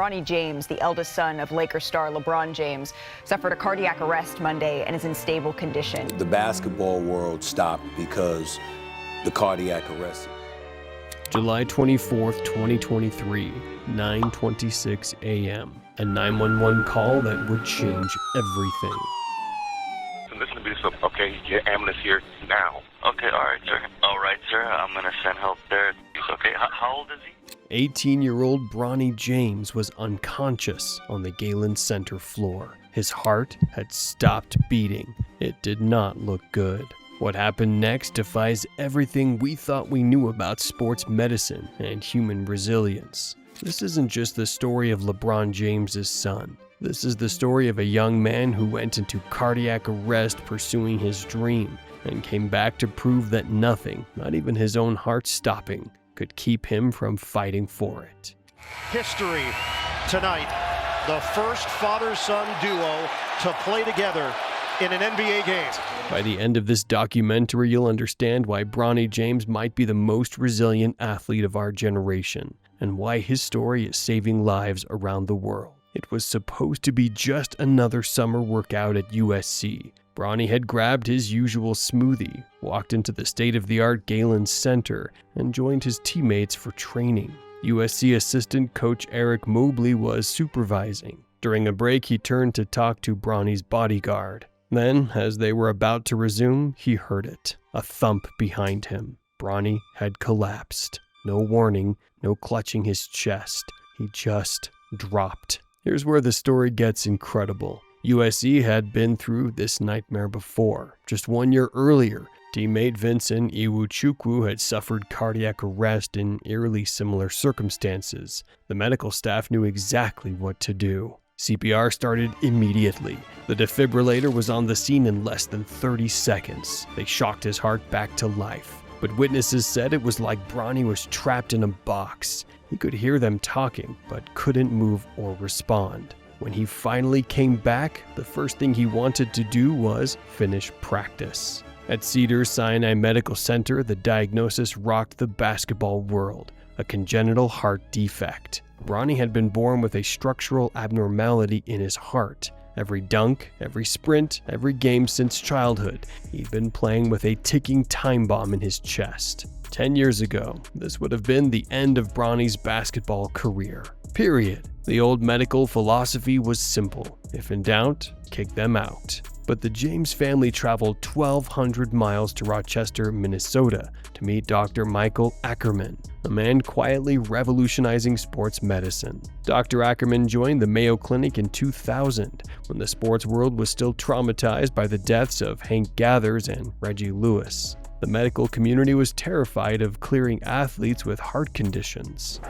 Bronny James, the eldest son of Lakers star LeBron James, suffered a cardiac arrest Monday and is in stable condition. The basketball world stopped because the cardiac arrest. July 24th, 2023, 9:26 a.m. A 911 call that would change everything. Listen to me, so, okay, your ambulance here now. Okay, all right, sir. I'm gonna send help there. Okay, how old is he? 18-year-old Bronny James was unconscious on the Galen Center floor. His heart had stopped beating. It did not look good. What happened next defies everything we thought we knew about sports medicine and human resilience. This isn't just the story of LeBron James' son. This is the story of a young man who went into cardiac arrest pursuing his dream and came back to prove that nothing, not even his own heart stopping, could keep him from fighting for it. History tonight, the first father-son duo to play together in an NBA game. By the end of this documentary, you'll understand why Bronny James might be the most resilient athlete of our generation and why his story is saving lives around the world. It was supposed to be just another summer workout at USC. Bronny had grabbed his usual smoothie, walked into the state-of-the-art Galen Center, and joined his teammates for training. USC assistant coach Eric Mobley was supervising. During a break, he turned to talk to Bronny's bodyguard. Then, as they were about to resume, he heard it, a thump behind him. Bronny had collapsed. No warning, no clutching his chest. He just dropped. Here's where the story gets incredible. USC had been through this nightmare before. Just 1 year earlier, teammate Vincent Iwuchukwu had suffered cardiac arrest in eerily similar circumstances. The medical staff knew exactly what to do. CPR started immediately. The defibrillator was on the scene in less than 30 seconds. They shocked his heart back to life. But witnesses said it was like Bronny was trapped in a box. He could hear them talking, but couldn't move or respond. When he finally came back, the first thing he wanted to do was finish practice. At Cedars-Sinai Medical Center, the diagnosis rocked the basketball world, a congenital heart defect. Bronny had been born with a structural abnormality in his heart. Every dunk, every sprint, every game since childhood, he'd been playing with a ticking time bomb in his chest. 10 years ago, this would have been the end of Bronny's basketball career. Period. The old medical philosophy was simple. If in doubt, kick them out. But the James family traveled 1,200 miles to Rochester, Minnesota to meet Dr. Michael Ackerman, a man quietly revolutionizing sports medicine. Dr. Ackerman joined the Mayo Clinic in 2000 when the sports world was still traumatized by the deaths of Hank Gathers and Reggie Lewis. The medical community was terrified of clearing athletes with heart conditions.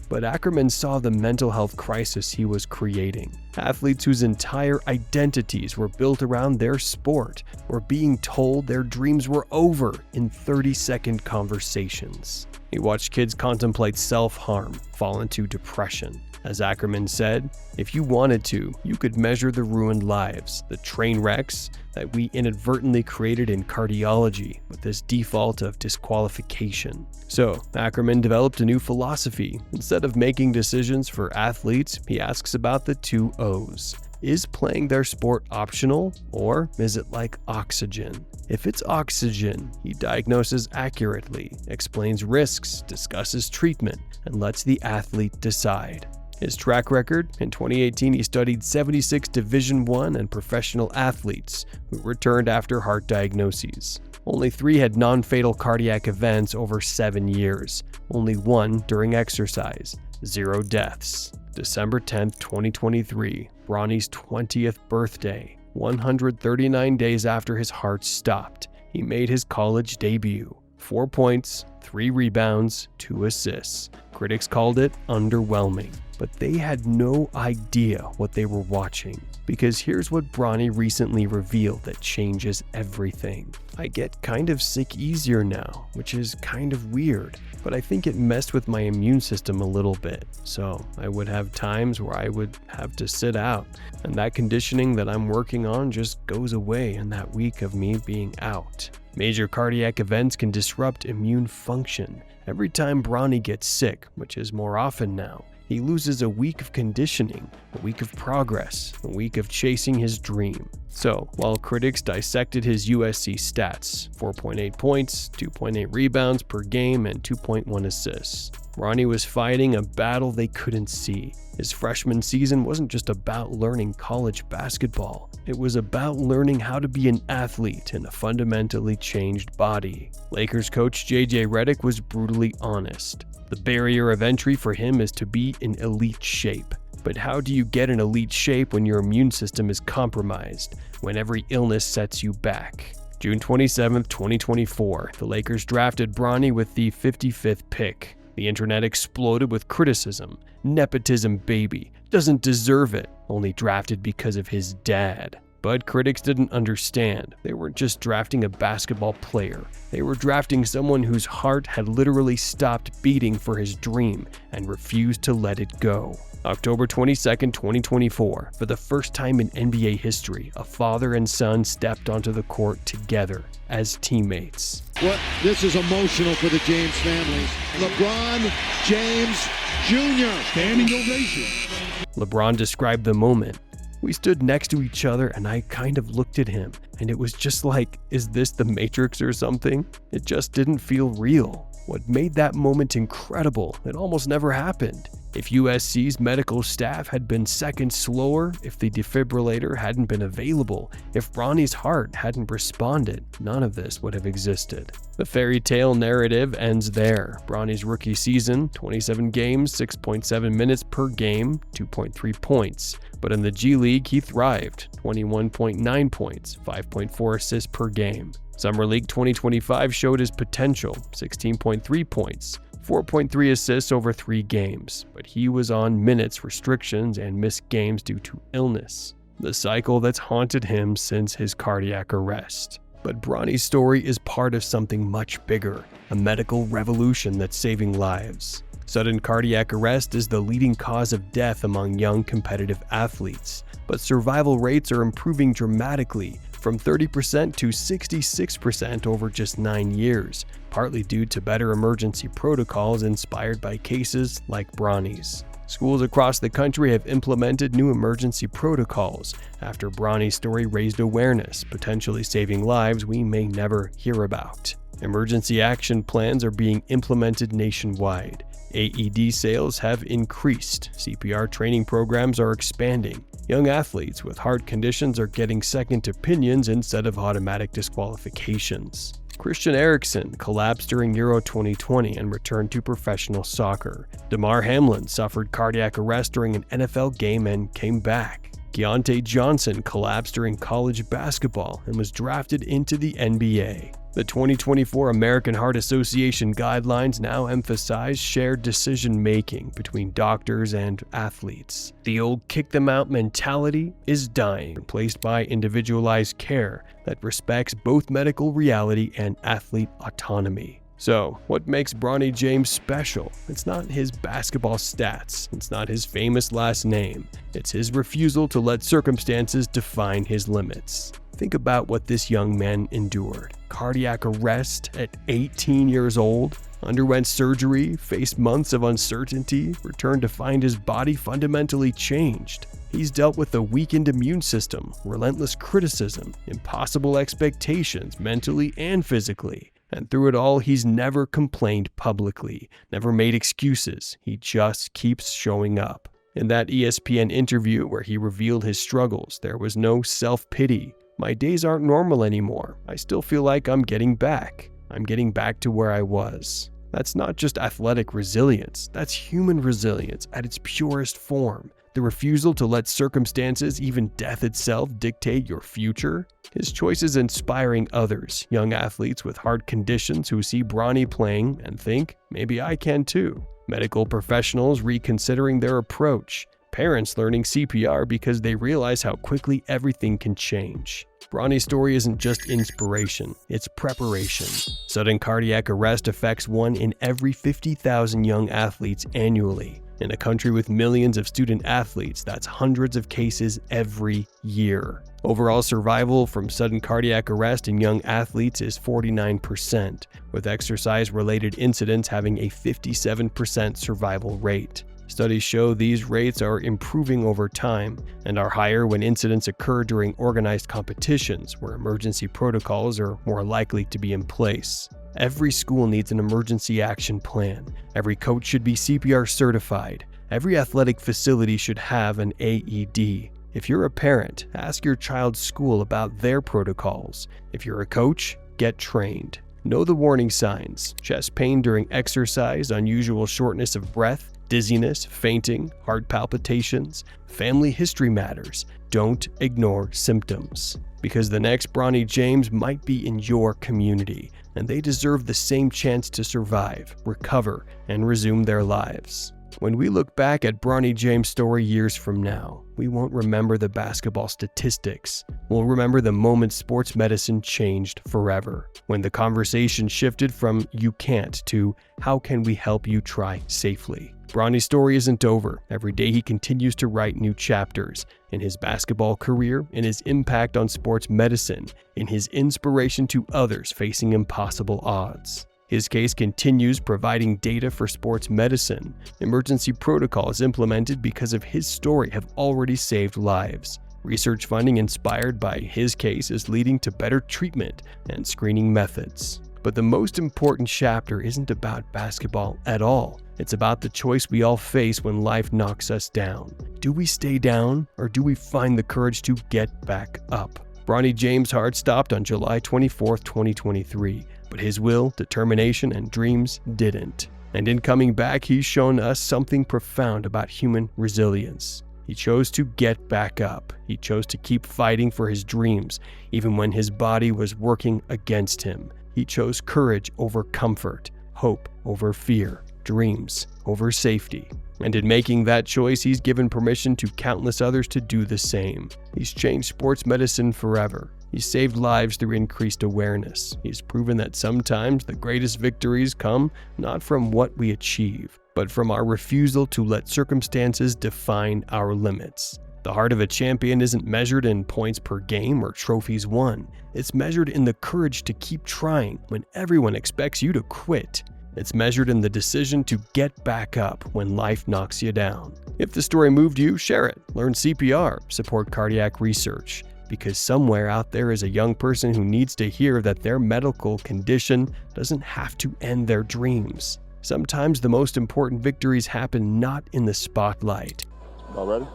But Ackerman saw the mental health crisis he was creating. Athletes whose entire identities were built around their sport were being told their dreams were over in 30-second conversations. He watched kids contemplate self-harm, fall into depression. As Ackerman said, if you wanted to, you could measure the ruined lives, the train wrecks that we inadvertently created in cardiology with this default of disqualification. So, Ackerman developed a new philosophy. Instead of making decisions for athletes, he asks about the 2 O's. Is playing their sport optional, or is it like oxygen? If it's oxygen, he diagnoses accurately, explains risks, discusses treatment, and lets the athlete decide. His track record? In 2018, he studied 76 Division I and professional athletes who returned after heart diagnoses. Only 3 had non-fatal cardiac events over 7 years. Only 1 during exercise. 0 deaths. December 10, 2023, Bronny's 20th birthday. 139 days after his heart stopped, he made his college debut. 4 points, 3 rebounds, 2 assists. Critics called it underwhelming. but they had no idea what they were watching. Because here's what Bronny recently revealed that changes everything. I get kind of sick easier now, which is kind of weird, but I think it messed with my immune system a little bit. So I would have times where I would have to sit out, and that conditioning that I'm working on just goes away in that week of me being out. Major cardiac events can disrupt immune function. Every time Bronny gets sick, which is more often now, he loses a week of conditioning, a week of progress, a week of chasing his dream. So, while critics dissected his USC stats, 4.8 points, 2.8 rebounds per game, and 2.1 assists, Bronny was fighting a battle they couldn't see. His freshman season wasn't just about learning college basketball. It was about learning how to be an athlete in a fundamentally changed body. Lakers coach JJ Redick was brutally honest. The barrier of entry for him is to be in elite shape. But how do you get in elite shape when your immune system is compromised, when every illness sets you back? June 27, 2024, the Lakers drafted Bronny with the 55th pick. The internet exploded with criticism. Nepotism baby, doesn't deserve it, only drafted because of his dad. But critics didn't understand. They weren't just drafting a basketball player. They were drafting someone whose heart had literally stopped beating for his dream and refused to let it go. October 22, 2024, for the first time in NBA history, a father and son stepped onto the court together as teammates. Well, this is emotional for the James families. LeBron James Jr. Standing ovation. LeBron described the moment. We stood next to each other and I kind of looked at him, and it was just like, is this the Matrix or something? It just didn't feel real. What made that moment incredible, it almost never happened. If USC's medical staff had been seconds slower, if the defibrillator hadn't been available, if Bronny's heart hadn't responded, none of this would have existed. The fairy tale narrative ends there. Bronny's rookie season, 27 games, 6.7 minutes per game, 2.3 points. But in the G League, he thrived, 21.9 points, 5.4 assists per game. Summer League 2025 showed his potential, 16.3 points, 4.3 assists over 3 games, but he was on minutes restrictions and missed games due to illness, the cycle that's haunted him since his cardiac arrest. But Bronny's story is part of something much bigger, a medical revolution that's saving lives. Sudden cardiac arrest is the leading cause of death among young competitive athletes, but survival rates are improving dramatically, from 30% to 66% over just 9 years, partly due to better emergency protocols inspired by cases like Bronny's. Schools across the country have implemented new emergency protocols after Bronny's story raised awareness, potentially saving lives we may never hear about. Emergency action plans are being implemented nationwide. AED sales have increased. CPR training programs are expanding. Young athletes with heart conditions are getting second opinions instead of automatic disqualifications. Christian Eriksen collapsed during Euro 2020 and returned to professional soccer. Damar Hamlin suffered cardiac arrest during an NFL game and came back. Keontae Johnson collapsed during college basketball and was drafted into the NBA. The 2024 American Heart Association guidelines now emphasize shared decision-making between doctors and athletes. The old kick-them-out mentality is dying, replaced by individualized care that respects both medical reality and athlete autonomy. So, what makes Bronny James special? It's not his basketball stats, it's not his famous last name, it's his refusal to let circumstances define his limits. Think about what this young man endured. Cardiac arrest at 18 years old, underwent surgery, faced months of uncertainty, returned to find his body fundamentally changed. He's dealt with a weakened immune system, relentless criticism, impossible expectations mentally and physically. And through it all, he's never complained publicly, never made excuses. He just keeps showing up. In that ESPN interview where he revealed his struggles, there was no self-pity. My days aren't normal anymore. I still feel like I'm getting back. I'm getting back to where I was. That's not just athletic resilience. That's human resilience at its purest form. The refusal to let circumstances, even death itself, dictate your future. His choices inspiring others, young athletes with heart conditions who see Bronny playing and think, maybe I can too. medical professionals reconsidering their approach, parents learning CPR because they realize how quickly everything can change. Bronny's story isn't just inspiration, it's preparation. Sudden cardiac arrest affects 1 in every 50,000 young athletes annually. In a country with millions of student athletes, that's hundreds of cases every year. Overall survival from sudden cardiac arrest in young athletes is 49%, with exercise-related incidents having a 57% survival rate. Studies show these rates are improving over time and are higher when incidents occur during organized competitions where emergency protocols are more likely to be in place. Every school needs an emergency action plan. Every coach should be CPR certified. Every athletic facility should have an AED. If you're a parent, ask your child's school about their protocols. If you're a coach, get trained. Know the warning signs: chest pain during exercise, unusual shortness of breath, dizziness, fainting, heart palpitations. Family history matters. Don't ignore symptoms, because the next Bronny James might be in your community, and they deserve the same chance to survive, recover, and resume their lives. When we look back at Bronny James' story years from now, we won't remember the basketball statistics. We'll remember the moment sports medicine changed forever, when the conversation shifted from "you can't" to "how can we help you try safely?" Bronny's story isn't over. Every day he continues to write new chapters in his basketball career, in his impact on sports medicine, in his inspiration to others facing impossible odds. His case continues providing data for sports medicine. Emergency protocols implemented because of his story have already saved lives. Research funding inspired by his case is leading to better treatment and screening methods. But the most important chapter isn't about basketball at all. It's about the choice we all face when life knocks us down. Do we stay down, or do we find the courage to get back up? Bronny James' heart stopped on July 24, 2023, but his will, determination, and dreams didn't. And in coming back, he's shown us something profound about human resilience. He chose to get back up. He chose to keep fighting for his dreams, even when his body was working against him. He chose courage over comfort, hope over fear, dreams over safety. And in making that choice, he's given permission to countless others to do the same. He's changed sports medicine forever. He's saved lives through increased awareness. He's proven that sometimes the greatest victories come not from what we achieve, but from our refusal to let circumstances define our limits. The heart of a champion isn't measured in points per game or trophies won. It's measured in the courage to keep trying when everyone expects you to quit. It's measured in the decision to get back up when life knocks you down. If the story moved you, share it. Learn CPR, support cardiac research, because somewhere out there is a young person who needs to hear that their medical condition doesn't have to end their dreams. Sometimes the most important victories happen not in the spotlight. All ready?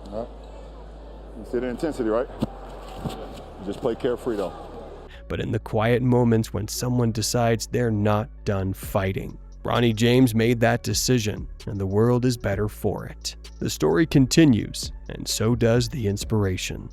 All right. You see the intensity, right? Just play carefree though. But in the quiet moments when someone decides they're not done fighting. Bronny James made that decision, and the world is better for it. The story continues, and so does the inspiration.